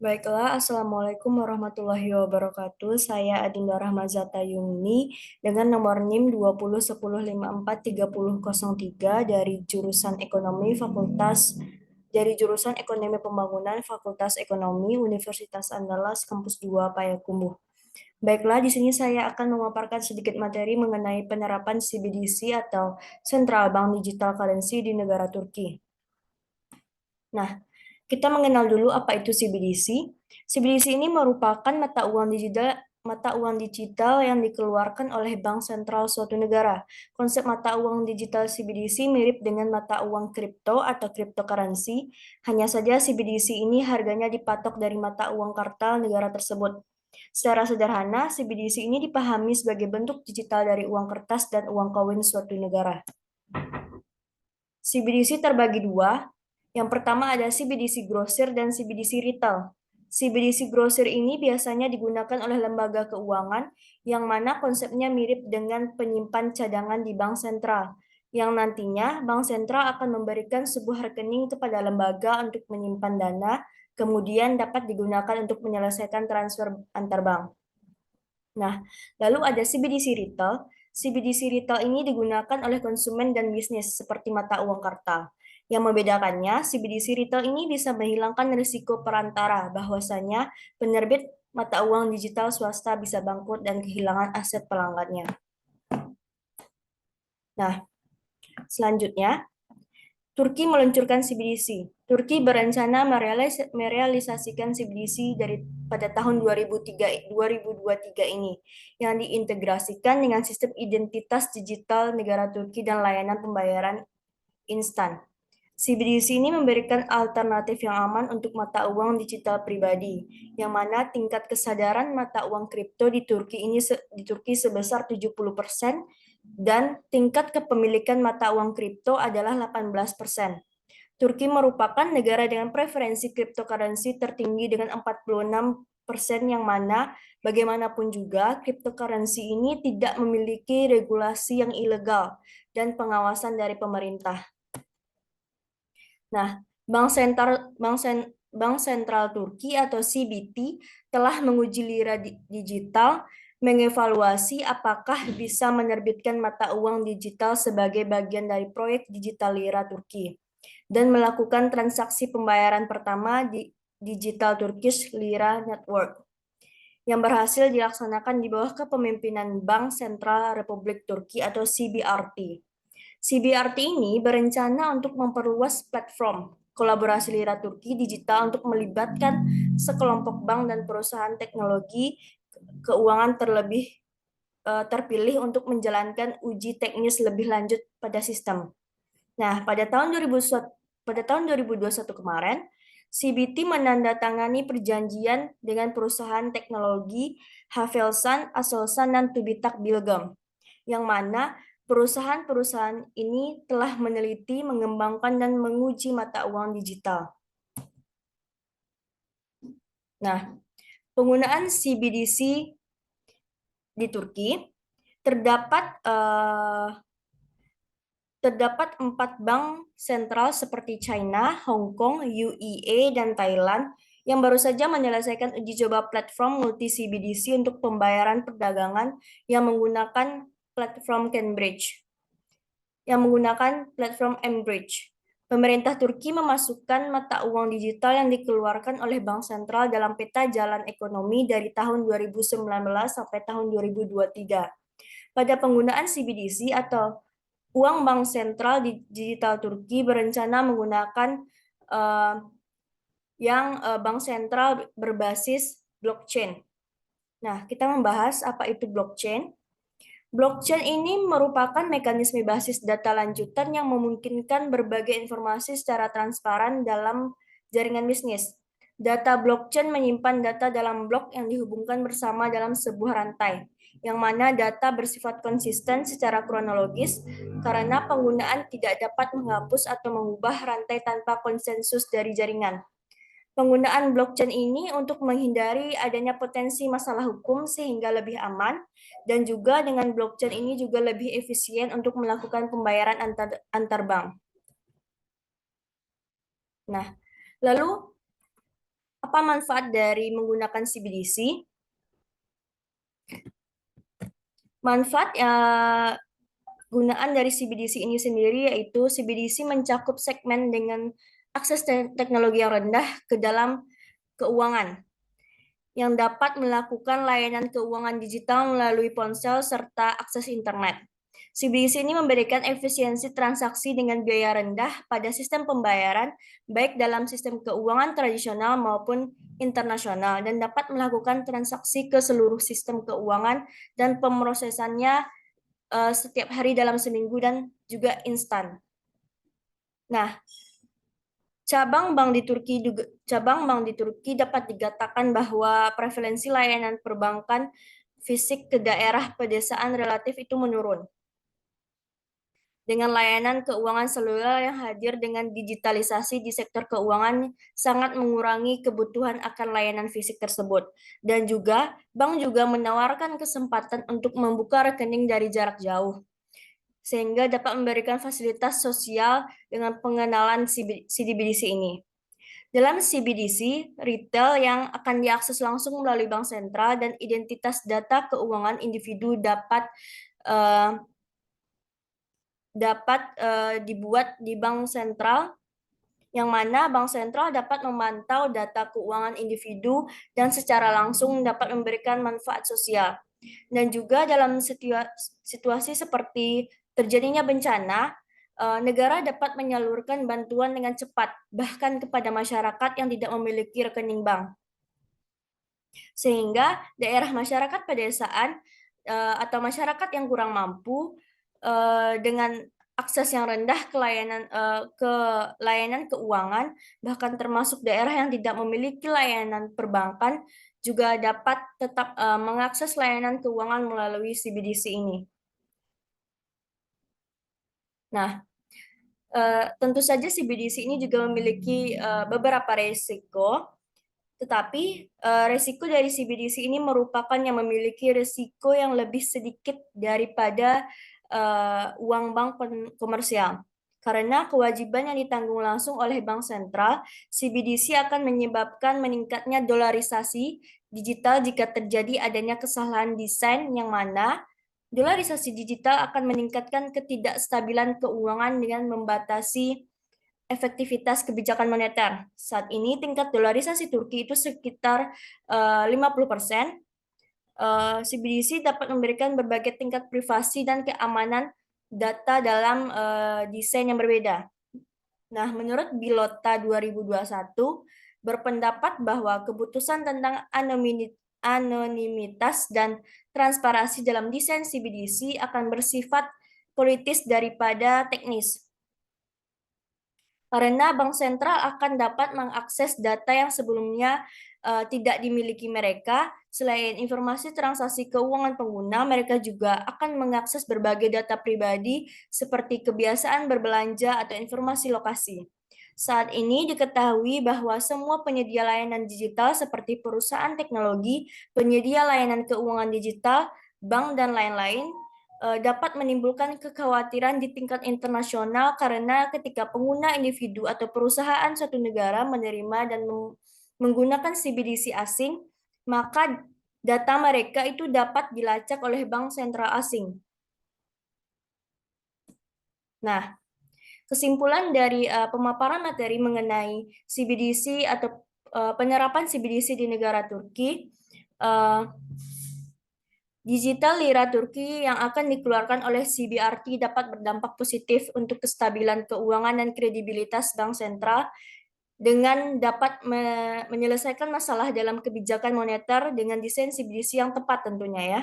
Baiklah, Assalamualaikum warahmatullahi wabarakatuh. Saya Adinda Rahmazata Yumni dengan nomor NIM 2010543003 dari jurusan Ekonomi Pembangunan Fakultas Ekonomi Universitas Andalas Kampus 2 Payakumbuh. Baiklah, di sini saya akan memaparkan sedikit materi mengenai penerapan CBDC atau Central Bank Digital Currency di negara Turki. Nah, kita mengenal dulu apa itu CBDC. CBDC ini merupakan mata uang digital yang dikeluarkan oleh bank sentral suatu negara. Konsep mata uang digital CBDC mirip dengan mata uang kripto atau cryptocurrency. Hanya saja CBDC ini harganya dipatok dari mata uang kartal negara tersebut. Secara sederhana, CBDC ini dipahami sebagai bentuk digital dari uang kertas dan uang koin suatu negara. CBDC terbagi dua. Yang pertama ada CBDC grosir dan CBDC retail. CBDC grosir ini biasanya digunakan oleh lembaga keuangan yang mana konsepnya mirip dengan penyimpan cadangan di bank sentral, yang nantinya bank sentral akan memberikan sebuah rekening kepada lembaga untuk menyimpan dana, kemudian dapat digunakan untuk menyelesaikan transfer antar bank. Nah, lalu ada CBDC retail. CBDC retail ini digunakan oleh konsumen dan bisnis seperti mata uang kartal. Yang membedakannya, CBDC retail ini bisa menghilangkan risiko perantara, bahwasanya penerbit mata uang digital swasta bisa bangkrut dan kehilangan aset pelanggannya. Nah, selanjutnya, Turki meluncurkan CBDC. Turki berencana merealisasikan CBDC pada tahun 2023 ini, yang diintegrasikan dengan sistem identitas digital negara Turki dan layanan pembayaran instan. CBDC ini memberikan alternatif yang aman untuk mata uang digital pribadi, yang mana tingkat kesadaran mata uang kripto di Turki sebesar 70%, dan tingkat kepemilikan mata uang kripto adalah 18%. Turki merupakan negara dengan preferensi cryptocurrency tertinggi dengan 46%, yang mana bagaimanapun juga cryptocurrency ini tidak memiliki regulasi yang ilegal dan pengawasan dari pemerintah. Nah, Bank Sentral Turki atau CBT telah menguji lira digital, mengevaluasi apakah bisa menerbitkan mata uang digital sebagai bagian dari proyek digital lira Turki, dan melakukan transaksi pembayaran pertama di Digital Turkish Lira Network yang berhasil dilaksanakan di bawah kepemimpinan Bank Sentral Republik Turki atau CBRT. CBRT ini berencana untuk memperluas platform kolaborasi lira Turki digital untuk melibatkan sekelompok bank dan perusahaan teknologi keuangan terpilih untuk menjalankan uji teknis lebih lanjut pada sistem. Nah, pada tahun 2021 kemarin, CBT menandatangani perjanjian dengan perusahaan teknologi Havelsan, Aselsan, dan Tubitak Bilgam, yang mana perusahaan-perusahaan ini telah meneliti, mengembangkan, dan menguji mata uang digital. Nah, penggunaan CBDC di Turki terdapat 4 bank sentral seperti China, Hong Kong, UEA, dan Thailand yang baru saja menyelesaikan uji coba platform multi CBDC untuk pembayaran perdagangan yang menggunakan platform Cambridge. Pemerintah Turki memasukkan mata uang digital yang dikeluarkan oleh bank sentral dalam peta jalan ekonomi dari tahun 2019 sampai tahun 2023. Pada penggunaan CBDC atau uang bank sentral di digital Turki berencana menggunakan bank sentral berbasis blockchain. Nah, kita membahas apa itu blockchain. Blockchain ini merupakan mekanisme basis data lanjutan yang memungkinkan berbagai informasi secara transparan dalam jaringan bisnis. Data blockchain menyimpan data dalam blok yang dihubungkan bersama dalam sebuah rantai, yang mana data bersifat konsisten secara kronologis karena penggunaan tidak dapat menghapus atau mengubah rantai tanpa konsensus dari jaringan. Penggunaan blockchain ini untuk menghindari adanya potensi masalah hukum sehingga lebih aman, dan juga dengan blockchain ini juga lebih efisien untuk melakukan pembayaran antar bank. Nah, lalu Apa manfaat dari menggunakan CBDC? Manfaat gunaan dari CBDC ini sendiri yaitu CBDC mencakup segmen dengan akses teknologi yang rendah ke dalam keuangan yang dapat melakukan layanan keuangan digital melalui ponsel serta akses internet. CBDC ini memberikan efisiensi transaksi dengan biaya rendah pada sistem pembayaran, baik dalam sistem keuangan tradisional maupun internasional, dan dapat melakukan transaksi ke seluruh sistem keuangan dan pemrosesannya setiap hari dalam seminggu dan juga instan. Nah, cabang bank di Turki dapat dikatakan bahwa prevalensi layanan perbankan fisik ke daerah pedesaan relatif itu menurun. Dengan layanan keuangan seluler yang hadir dengan digitalisasi di sektor keuangan sangat mengurangi kebutuhan akan layanan fisik tersebut. Dan juga, bank juga menawarkan kesempatan untuk membuka rekening dari jarak jauh, sehingga dapat memberikan fasilitas sosial dengan pengenalan CBDC ini. Dalam CBDC, retail yang akan diakses langsung melalui bank sentral dan identitas data keuangan individu dapat dibuat di bank sentral, yang mana bank sentral dapat memantau data keuangan individu dan secara langsung dapat memberikan manfaat sosial. Dan juga dalam situasi seperti terjadinya bencana, negara dapat menyalurkan bantuan dengan cepat, bahkan kepada masyarakat yang tidak memiliki rekening bank. Sehingga daerah masyarakat pedesaan atau masyarakat yang kurang mampu dengan akses yang rendah ke layanan keuangan, bahkan termasuk daerah yang tidak memiliki layanan perbankan, juga dapat tetap mengakses layanan keuangan melalui CBDC ini. Nah, tentu saja CBDC ini juga memiliki beberapa risiko, tetapi risiko dari CBDC ini merupakan yang memiliki risiko yang lebih sedikit daripada uang bank komersial. Karena kewajiban yang ditanggung langsung oleh bank sentral, CBDC akan menyebabkan meningkatnya dolarisasi digital jika terjadi adanya kesalahan desain, yang mana dolarisasi digital akan meningkatkan ketidakstabilan keuangan dengan membatasi efektivitas kebijakan moneter. Saat ini tingkat dolarisasi Turki itu sekitar 50%. CBDC dapat memberikan berbagai tingkat privasi dan keamanan data dalam desain yang berbeda. Nah, menurut Bilota 2021 berpendapat bahwa keputusan tentang anonimitas dan transparansi dalam desain CBDC akan bersifat politis daripada teknis. Karena bank sentral akan dapat mengakses data yang sebelumnya tidak dimiliki mereka. Selain informasi transaksi keuangan pengguna, mereka juga akan mengakses berbagai data pribadi seperti kebiasaan berbelanja atau informasi lokasi. Saat ini diketahui bahwa semua penyedia layanan digital seperti perusahaan teknologi, penyedia layanan keuangan digital, bank, dan lain-lain dapat menimbulkan kekhawatiran di tingkat internasional karena ketika pengguna individu atau perusahaan suatu negara menerima dan menggunakan CBDC asing, maka data mereka itu dapat dilacak oleh bank sentral asing. Nah, kesimpulan dari pemaparan materi mengenai CBDC atau penerapan CBDC di negara Turki, digital lira Turki yang akan dikeluarkan oleh CBRT dapat berdampak positif untuk kestabilan keuangan dan kredibilitas bank sentral dengan dapat menyelesaikan masalah dalam kebijakan moneter dengan desain CBDC yang tepat tentunya ya.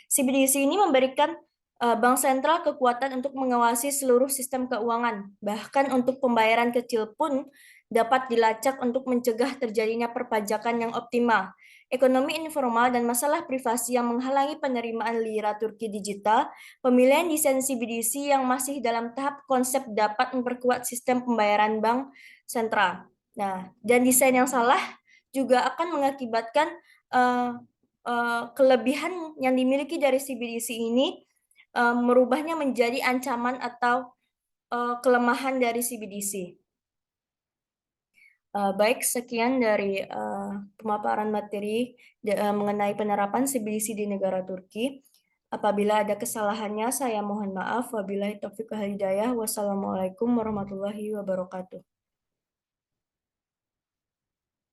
CBDC ini memberikan bank sentral kekuatan untuk mengawasi seluruh sistem keuangan, bahkan untuk pembayaran kecil pun dapat dilacak untuk mencegah terjadinya perpajakan yang optimal. Ekonomi informal dan masalah privasi yang menghalangi penerimaan lira Turki digital, pemilihan desain CBDC yang masih dalam tahap konsep dapat memperkuat sistem pembayaran bank sentral. Nah, dan desain yang salah juga akan mengakibatkan kelebihan yang dimiliki dari CBDC ini merubahnya menjadi ancaman atau kelemahan dari CBDC. Baik, sekian dari pemaparan materi mengenai penerapan CBDC di negara Turki. Apabila ada kesalahannya, saya mohon maaf. Wabillahi taufiq wal hidayah. Wassalamualaikum warahmatullahi wabarakatuh.